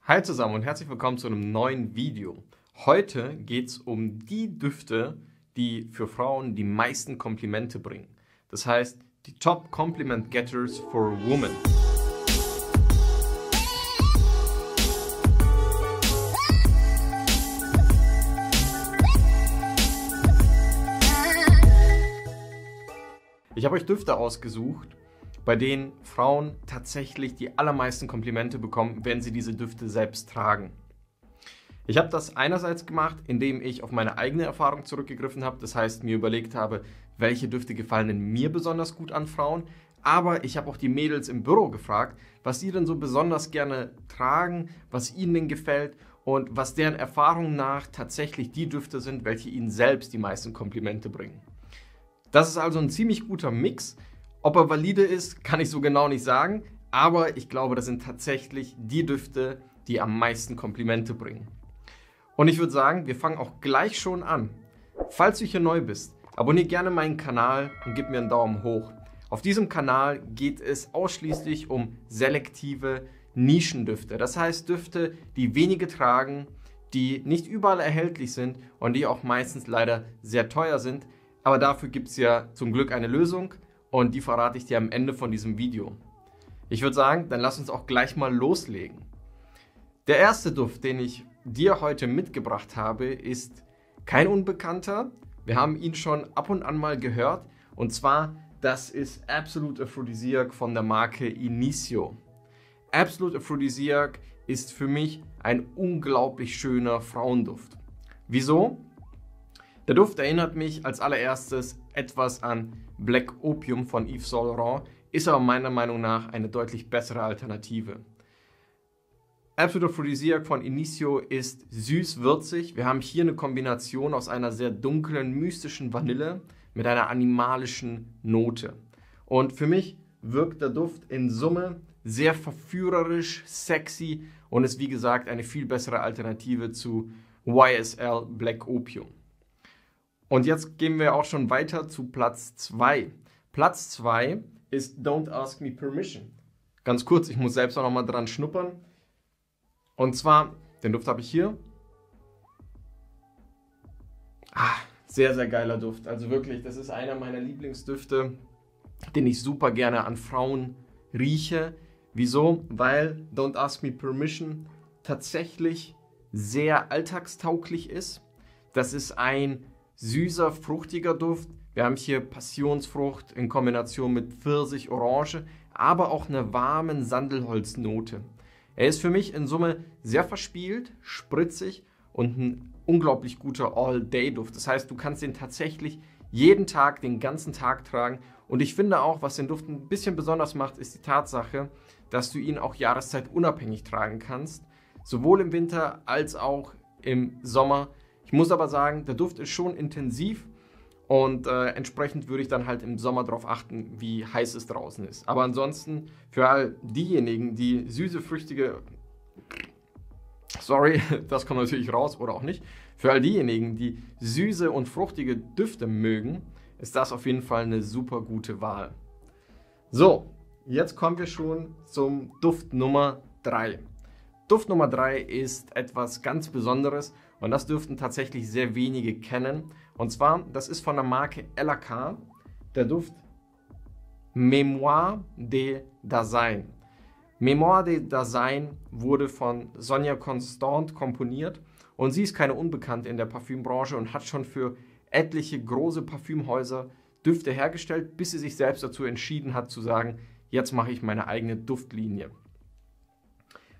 Hi zusammen und herzlich willkommen zu einem neuen Video. Heute geht es um die Düfte, die für Frauen die meisten Komplimente bringen. Das heißt, die Top Compliment Getters for Women. Ich habe euch Düfte ausgesucht, bei denen Frauen tatsächlich die allermeisten Komplimente bekommen, wenn sie diese Düfte selbst tragen. Ich habe das einerseits gemacht, indem ich auf meine eigene Erfahrung zurückgegriffen habe. Das heißt, mir überlegt habe, welche Düfte gefallen denn mir besonders gut an Frauen. Aber ich habe auch die Mädels im Büro gefragt, was sie denn so besonders gerne tragen, was ihnen denn gefällt und was deren Erfahrung nach tatsächlich die Düfte sind, welche ihnen selbst die meisten Komplimente bringen. Das ist also ein ziemlich guter Mix. Ob er valide ist, kann ich so genau nicht sagen, aber ich glaube, das sind tatsächlich die Düfte, die am meisten Komplimente bringen. Und ich würde sagen, wir fangen auch gleich schon an. Falls du hier neu bist, abonniere gerne meinen Kanal und gib mir einen Daumen hoch. Auf diesem Kanal geht es ausschließlich um selektive Nischendüfte. Das heißt Düfte, die wenige tragen, die nicht überall erhältlich sind und die auch meistens leider sehr teuer sind. Aber dafür gibt es ja zum Glück eine Lösung. Und die verrate ich dir am Ende von diesem Video. Ich würde sagen, dann lass uns auch gleich mal loslegen. Der erste Duft, den ich dir heute mitgebracht habe, ist kein Unbekannter. Wir haben ihn schon ab und an mal gehört. Und zwar, das ist Absolute Aphrodisiac von der Marke Initio. Absolute Aphrodisiac ist für mich ein unglaublich schöner Frauenduft. Wieso? Der Duft erinnert mich als allererstes etwas an Black Opium von Yves Saint Laurent, ist aber meiner Meinung nach eine deutlich bessere Alternative. Absolute Aphrodisiac von Initio ist süß-würzig. Wir haben hier eine Kombination aus einer sehr dunklen, mystischen Vanille mit einer animalischen Note. Und für mich wirkt der Duft in Summe sehr verführerisch, sexy und ist wie gesagt eine viel bessere Alternative zu YSL Black Opium. Und jetzt gehen wir auch schon weiter zu Platz 2. Platz 2 ist Don't Ask Me Permission. Ganz kurz, ich muss selbst auch noch mal dran schnuppern. Und zwar, den Duft habe ich hier. Sehr, sehr geiler Duft. Also wirklich, das ist einer meiner Lieblingsdüfte, den ich super gerne an Frauen rieche. Wieso? Weil Don't Ask Me Permission tatsächlich sehr alltagstauglich ist. Das ist ein süßer, fruchtiger Duft. Wir haben hier Passionsfrucht in Kombination mit Pfirsich, Orange, aber auch eine warme Sandelholznote. Er ist für mich in Summe sehr verspielt, spritzig und ein unglaublich guter All-Day-Duft. Das heißt, du kannst den tatsächlich jeden Tag, den ganzen Tag tragen. Und ich finde auch, was den Duft ein bisschen besonders macht, ist die Tatsache, dass du ihn auch jahreszeitunabhängig tragen kannst. Sowohl im Winter als auch im Sommer. Ich muss aber sagen, der Duft ist schon intensiv und entsprechend würde ich dann halt im Sommer darauf achten, wie heiß es draußen ist. Aber ansonsten für all diejenigen, die süße, früchtige, sorry, das kommt natürlich raus oder auch nicht, für all diejenigen, die süße und fruchtige Düfte mögen, ist das auf jeden Fall eine super gute Wahl. So, jetzt kommen wir schon zum Duft Nummer 3. Duft Nummer 3 ist etwas ganz Besonderes und das dürften tatsächlich sehr wenige kennen. Und zwar, das ist von der Marke LAK, der Duft Mémoire de Dasein. Mémoire de Dasein wurde von Sonia Constant komponiert und sie ist keine Unbekannte in der Parfümbranche und hat schon für etliche große Parfümhäuser Düfte hergestellt, bis sie sich selbst dazu entschieden hat zu sagen, jetzt mache ich meine eigene Duftlinie.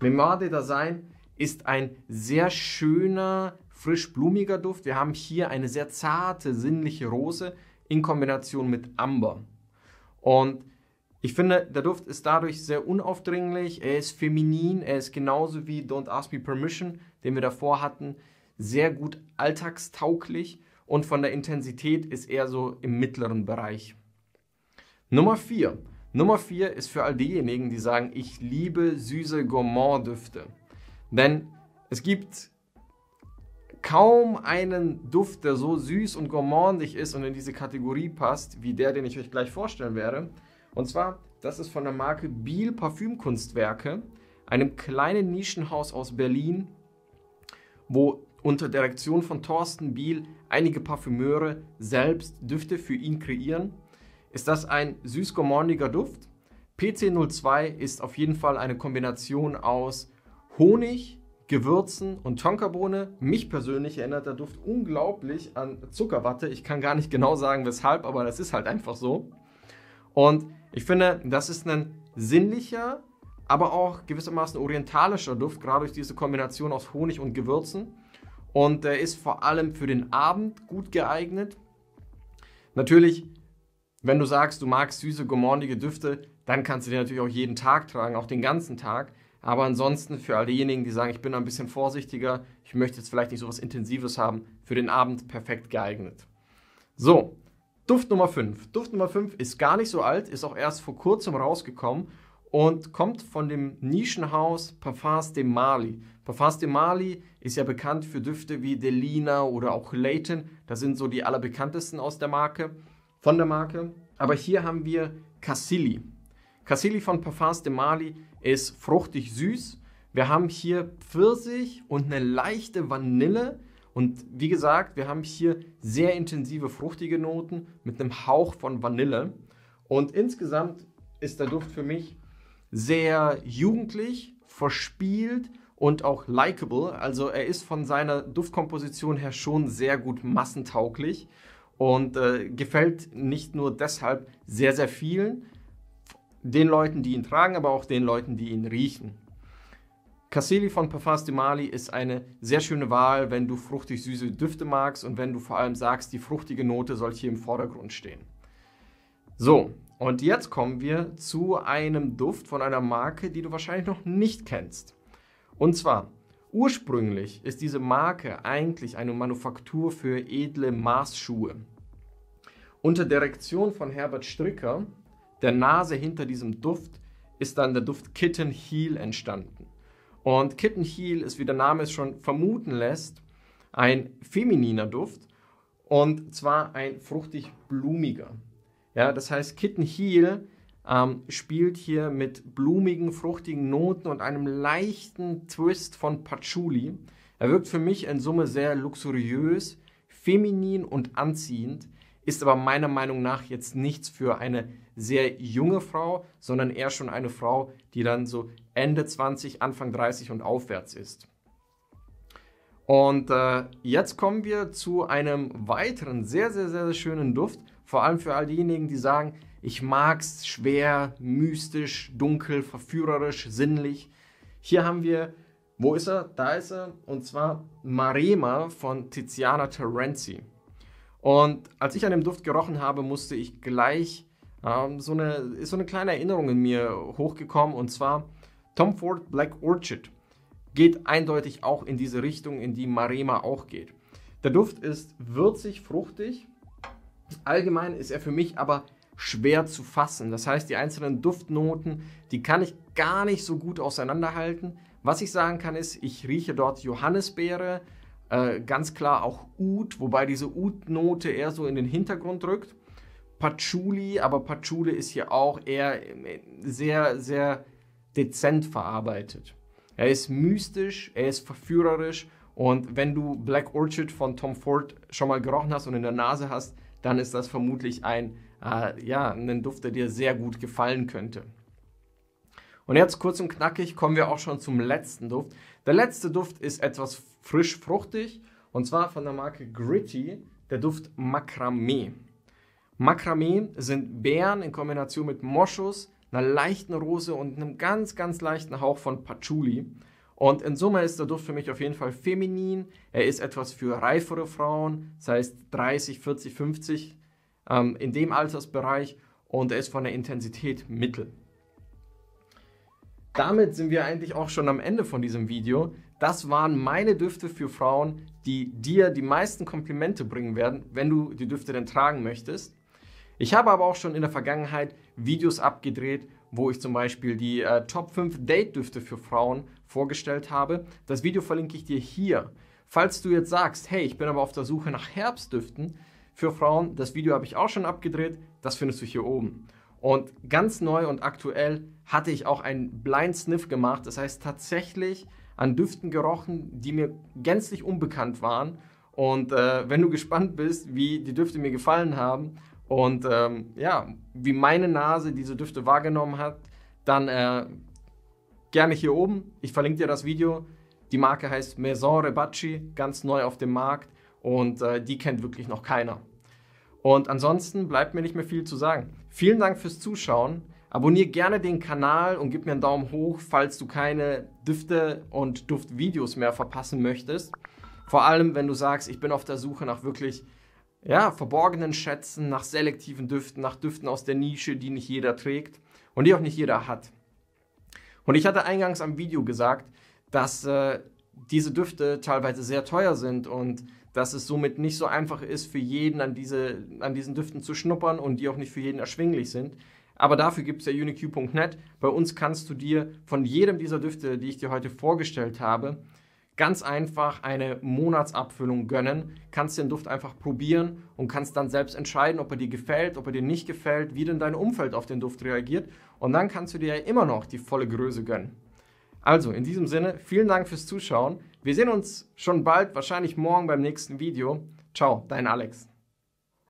Mémoire de Dasein ist ein sehr schöner, frisch blumiger Duft. Wir haben hier eine sehr zarte, sinnliche Rose in Kombination mit Amber. Und ich finde, der Duft ist dadurch sehr unaufdringlich, er ist feminin, er ist genauso wie Don't Ask Me Permission, den wir davor hatten, sehr gut alltagstauglich und von der Intensität ist er so im mittleren Bereich. Nummer 4. Nummer 4 ist für all diejenigen, die sagen, ich liebe süße Gourmand-Düfte. Denn es gibt kaum einen Duft, der so süß und gourmandig ist und in diese Kategorie passt, wie der, den ich euch gleich vorstellen werde. Und zwar, das ist von der Marke Biel Parfümkunstwerke, einem kleinen Nischenhaus aus Berlin, wo unter Direktion von Thorsten Biel einige Parfümeure selbst Düfte für ihn kreieren. Ist das ein süß-gourmandiger Duft? PC02 ist auf jeden Fall eine Kombination aus Honig, Gewürzen und Tonkabohne. Mich persönlich erinnert der Duft unglaublich an Zuckerwatte. Ich kann gar nicht genau sagen, weshalb, aber das ist halt einfach so. Und ich finde, das ist ein sinnlicher, aber auch gewissermaßen orientalischer Duft, gerade durch diese Kombination aus Honig und Gewürzen. Und er ist vor allem für den Abend gut geeignet. Natürlich, wenn du sagst, du magst süße, gourmandige Düfte, dann kannst du den natürlich auch jeden Tag tragen, auch den ganzen Tag. Aber ansonsten für all diejenigen, die sagen, ich bin ein bisschen vorsichtiger, ich möchte jetzt vielleicht nicht so was Intensives haben, für den Abend perfekt geeignet. So, Duft Nummer 5. Duft Nummer 5 ist gar nicht so alt, ist auch erst vor kurzem rausgekommen und kommt von dem Nischenhaus Parfums de Marly. Parfums de Marly ist ja bekannt für Düfte wie Delina oder auch Layton. Das sind so die allerbekanntesten von der Marke. Aber hier haben wir Cassili. Cassili von Parfums de Marly ist fruchtig süß. Wir haben hier Pfirsich und eine leichte Vanille. Und wie gesagt, wir haben hier sehr intensive, fruchtige Noten mit einem Hauch von Vanille. Und insgesamt ist der Duft für mich sehr jugendlich, verspielt und auch likable. Also er ist von seiner Duftkomposition her schon sehr gut massentauglich und gefällt nicht nur deshalb sehr, sehr vielen, den Leuten, die ihn tragen, aber auch den Leuten, die ihn riechen. Cassili von Parfums de Marly ist eine sehr schöne Wahl, wenn du fruchtig süße Düfte magst und wenn du vor allem sagst, die fruchtige Note soll hier im Vordergrund stehen. So, und jetzt kommen wir zu einem Duft von einer Marke, die du wahrscheinlich noch nicht kennst. Und zwar, ursprünglich ist diese Marke eigentlich eine Manufaktur für edle Maßschuhe. Unter Direktion von Herbert Stricker, der Nase hinter diesem Duft, ist dann der Duft Kitten Heel entstanden. Und Kitten Heel ist, wie der Name es schon vermuten lässt, ein femininer Duft und zwar ein fruchtig-blumiger. Ja, das heißt, Kitten Heel spielt hier mit blumigen, fruchtigen Noten und einem leichten Twist von Patchouli. Er wirkt für mich in Summe sehr luxuriös, feminin und anziehend, ist aber meiner Meinung nach jetzt nichts für eine sehr junge Frau, sondern eher schon eine Frau, die dann so Ende 20, Anfang 30 und aufwärts ist. Und jetzt kommen wir zu einem weiteren sehr, sehr, sehr schönen Duft, vor allem für all diejenigen, die sagen, ich mag's schwer, mystisch, dunkel, verführerisch, sinnlich. Hier haben wir, wo ist er? Da ist er, und zwar Marema von Tiziana Terenzi. Und als ich an dem Duft gerochen habe, musste ich gleich, ist so eine kleine Erinnerung in mir hochgekommen, und zwar Tom Ford Black Orchid geht eindeutig auch in diese Richtung, in die Marema auch geht. Der Duft ist würzig, fruchtig. Allgemein ist er für mich aber schwer zu fassen. Das heißt, die einzelnen Duftnoten, die kann ich gar nicht so gut auseinanderhalten. Was ich sagen kann ist, ich rieche dort Johannisbeere, ganz klar auch Oud, wobei diese Oud-Note eher so in den Hintergrund rückt. Patchouli, aber Patchouli ist hier auch eher sehr, sehr dezent verarbeitet. Er ist mystisch, er ist verführerisch und wenn du Black Orchid von Tom Ford schon mal gerochen hast und in der Nase hast, dann ist das vermutlich ein Duft, der dir sehr gut gefallen könnte. Und jetzt kurz und knackig kommen wir auch schon zum letzten Duft. Der letzte Duft ist etwas frisch fruchtig und zwar von der Marke Gritty, der Duft Macramé. Macramé sind Beeren in Kombination mit Moschus, einer leichten Rose und einem ganz, ganz leichten Hauch von Patchouli. Und in Summe ist der Duft für mich auf jeden Fall feminin. Er ist etwas für reifere Frauen, das heißt 30, 40, 50 in dem Altersbereich und er ist von der Intensität mittel. Damit sind wir eigentlich auch schon am Ende von diesem Video. Das waren meine Düfte für Frauen, die dir die meisten Komplimente bringen werden, wenn du die Düfte denn tragen möchtest. Ich habe aber auch schon in der Vergangenheit Videos abgedreht, wo ich zum Beispiel die Top 5 Date-Düfte für Frauen vorgestellt habe. Das Video verlinke ich dir hier. Falls du jetzt sagst, hey, ich bin aber auf der Suche nach Herbstdüften für Frauen, das Video habe ich auch schon abgedreht, das findest du hier oben. Und ganz neu und aktuell hatte ich auch einen Blind Sniff gemacht. Das heißt tatsächlich an Düften gerochen, die mir gänzlich unbekannt waren. Und wenn du gespannt bist, wie die Düfte mir gefallen haben und ja, wie meine Nase diese Düfte wahrgenommen hat, dann gerne hier oben. Ich verlinke dir das Video. Die Marke heißt Maison Rebacci, ganz neu auf dem Markt und die kennt wirklich noch keiner. Und ansonsten bleibt mir nicht mehr viel zu sagen. Vielen Dank fürs Zuschauen. Abonniere gerne den Kanal und gib mir einen Daumen hoch, falls du keine Düfte und Duftvideos mehr verpassen möchtest. Vor allem, wenn du sagst, ich bin auf der Suche nach wirklich verborgenen Schätzen, nach selektiven Düften, nach Düften aus der Nische, die nicht jeder trägt und die auch nicht jeder hat. Und ich hatte eingangs am Video gesagt, dass diese Düfte teilweise sehr teuer sind und dass es somit nicht so einfach ist, für jeden an diesen Düften zu schnuppern und die auch nicht für jeden erschwinglich sind. Aber dafür gibt es ja uniq.net. Bei uns kannst du dir von jedem dieser Düfte, die ich dir heute vorgestellt habe, ganz einfach eine Monatsabfüllung gönnen. Kannst den Duft einfach probieren und kannst dann selbst entscheiden, ob er dir gefällt, ob er dir nicht gefällt, wie denn dein Umfeld auf den Duft reagiert. Und dann kannst du dir ja immer noch die volle Größe gönnen. Also, in diesem Sinne, vielen Dank fürs Zuschauen. Wir sehen uns schon bald, wahrscheinlich morgen beim nächsten Video. Ciao, dein Alex.